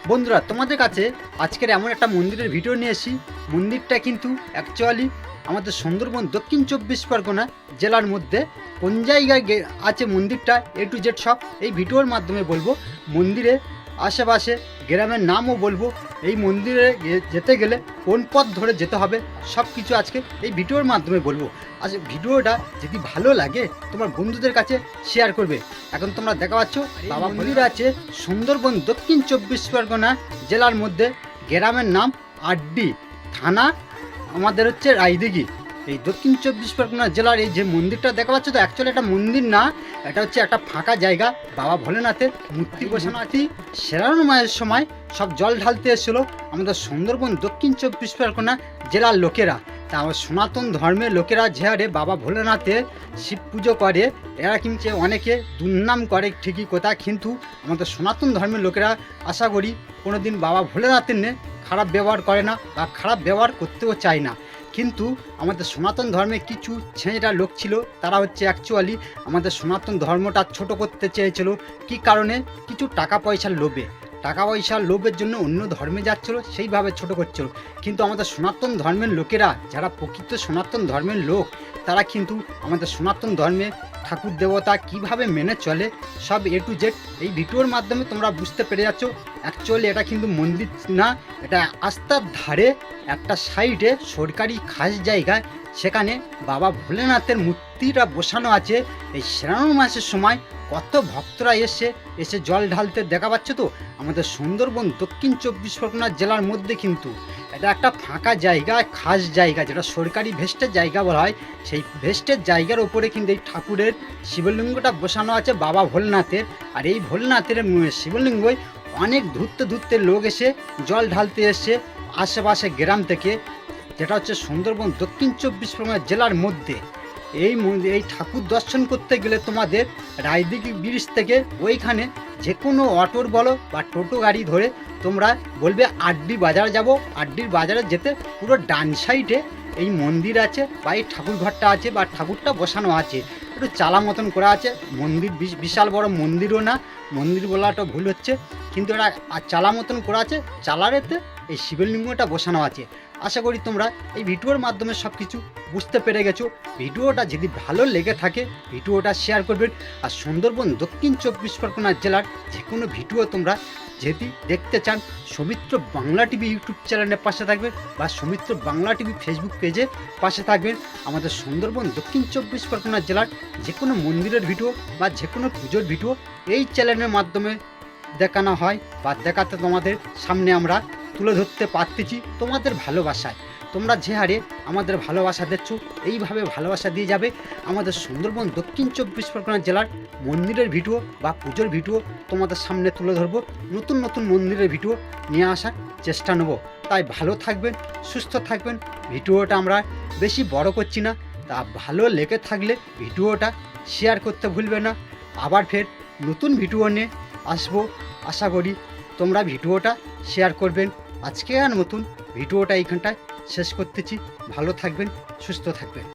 বন্ধুরা, তোমাদের কাছে আজকের এমন একটা মন্দিরের ভিডিও নিয়ে এসেছি। মন্দিরটা কিন্তু অ্যাকচুয়ালি আমাদের সুন্দরবন দক্ষিণ 24 পরগনা জেলার মধ্যে কোন জায়গায় আছে মন্দিরটা এ টু জেড সব এই ভিডিওর মাধ্যমে বলবো। মন্দিরে আশেপাশে গ্রামের নামও বলবো। এই মন্দিরে যেতে গেলে কোন পথ ধরে যেতে হবে সব কিছু আজকে এই ভিডিওর মাধ্যমে বলবো। আচ্ছা, ভিডিওটা যদি ভালো লাগে তোমার বন্ধুদের কাছে শেয়ার করবে। এখন তোমরা দেখা পাচ্ছ বাবা মন্দির আছে সুন্দরবন দক্ষিণ 24 পরগনা জেলার মধ্যে। গ্রামের নাম আড্ডি, থানা আমাদের হচ্ছে রায়দিঘি। এই দক্ষিণ 24 পরগনা জেলার এই যে মন্দিরটা দেখা পাচ্ছ, তো অ্যাকচুয়ালি একটা মন্দির না, এটা হচ্ছে একটা ফাঁকা জায়গা। বাবা ভোলেনাথের মূর্তি বসানো আছে। সেরানো মায়ের সময় সব জল ঢালতে এসেছিলো আমাদের সুন্দরবন দক্ষিণ 24 পরগনা জেলার লোকেরা। তা আমার সনাতন ধর্মের লোকেরা যে হারে বাবা ভোলেনাথের শিব পুজো করে, এরা কিন্তু অনেকে দুর্নাম করে ঠিকই কথা, কিন্তু আমাদের সনাতন ধর্মের লোকেরা আশা করি কোনো দিন বাবা ভোলেনাথের নিয়ে খারাপ ব্যবহার করে না বা খারাপ ব্যবহার করতেও চায় না। কিন্তু আমাদের সনাতন ধর্মে কিছু ছেঁড়া লোক ছিল, তারা হচ্ছে অ্যাকচুয়ালি আমাদের সনাতন ধর্মটা ছোট করতে চেয়েছিল। কি কারণে? কিছু টাকা পয়সার লোভে। টাকা পয়সার লোভের জন্য অন্য ধর্মে যাচ্ছিলো, সেইভাবে ছোট করছিল। কিন্তু আমাদের সনাতন ধর্মের লোকেরা, যারা প্রকৃত সনাতন ধর্মের লোক, তারা কিন্তু আমাদের সনাতন ধর্মে ঠাকুর দেবতা কিভাবে মেনে চলে সব এ টু জেড এই ভিডিওর মাধ্যমে তোমরা বুঝতে পেরে যাচ্ছ। অ্যাকচুয়ালি এটা কিন্তু মন্দির না, এটা রাস্তার ধারে একটা সাইডে সরকারি খাস জায়গায়, সেখানে বাবা ভোলেনাথের মূর্তিটা বসানো আছে। এই শ্রাবণ মাসের সময় কত ভক্তরা এসে জল ঢালতে দেখা পাচ্ছে। তো আমাদের সুন্দরবন দক্ষিণ 24 পরগনা জেলার মধ্যে কিন্তু এটা একটা ফাঁকা জায়গা, খাস জায়গা, যেটা সরকারি ভেস্টের জায়গা বলা হয়। সেই ভেস্টের জায়গার ওপরে কিন্তু এই ঠাকুরের শিবলিঙ্গটা বসানো আছে বাবা ভোলেনাথের। আর এই ভোলেনাথের শিবলিঙ্গই অনেক ধূর্তে লোক এসে জল ঢালতে এসছে আশেপাশে গ্রাম থেকে, যেটা হচ্ছে সুন্দরবন দক্ষিণ 24 পরগনা জেলার মধ্যে। এই ঠাকুর দর্শন করতে গেলে তোমাদের রায়দিঘি ব্রিজ থেকে ওইখানে যে কোনো অটোর বলো বা টোটো গাড়ি ধরে তোমরা বলবে আড্ডি বাজার যাব। আড্ডির বাজারে যেতে পুরো ডান সাইডে এই মন্দির আছে বা এই ঠাকুর ঘরটা আছে বা ঠাকুরটা বসানো আছে। একটু চালা মতন করা আছে। মন্দির বিশাল বড় মন্দিরও না, মন্দির বলাটা ভুল হচ্ছে, কিন্তু এটা চালা মতন করা আছে। চালারেতে এই শিবলিঙ্গটা বসানো আছে। আশা করি তোমরা এই ভিডিওর মাধ্যমে সব কিছু বুঝতে পেরে গেছো। ভিডিওটা যদি ভালো লেগে থাকে ভিডিওটা শেয়ার করবেন। আর সুন্দরবন দক্ষিণ 24 পরগনা জেলার যে কোনো ভিডিও তোমরা যদি দেখতে চান, সৌমিত্র বাংলা টিভি ইউটিউব চ্যানেলের পাশে থাকবেন বা সৌমিত্র বাংলা টিভি ফেসবুক পেজে পাশে থাকবেন। আমাদের সুন্দরবন দক্ষিণ 24 পরগনা জেলার যে কোনো মন্দিরের ভিডিও বা যে কোনো পুজোর ভিডিও এই চ্যানেলের মাধ্যমে দেখানো হয় বা দেখাতে তোমাদের সামনে আমরা তুলে ধরতে পারতেছি তোমাদের ভালোবাসায়। তোমরা যে হারে আমাদের ভালোবাসা দিচ্ছ, এইভাবে ভালোবাসা দিয়ে যাবে। আমাদের সুন্দরবন দক্ষিণ 24 পরগনা জেলার মন্দিরের ভিডিও বা পুজোর ভিডিও তোমাদের সামনে তুলে ধরবো। নতুন মন্দিরের ভিডিও নিয়ে আসার চেষ্টা নেব। তাই ভালো থাকবেন, সুস্থ থাকবেন। ভিডিওটা আমরা বেশি বড় করছি না। তা ভালো লেগে থাকলে ভিডিওটা শেয়ার করতে ভুলবে না। আবার ফের নতুন ভিডিও নিয়ে আসবো। আশা করি তোমরা ভিডিওটা শেয়ার করবেন। আজকে আর নতুন ভিডিওটা এইখানটায় শেষ করতেছি। ভালো থাকবেন, সুস্থ থাকবেন।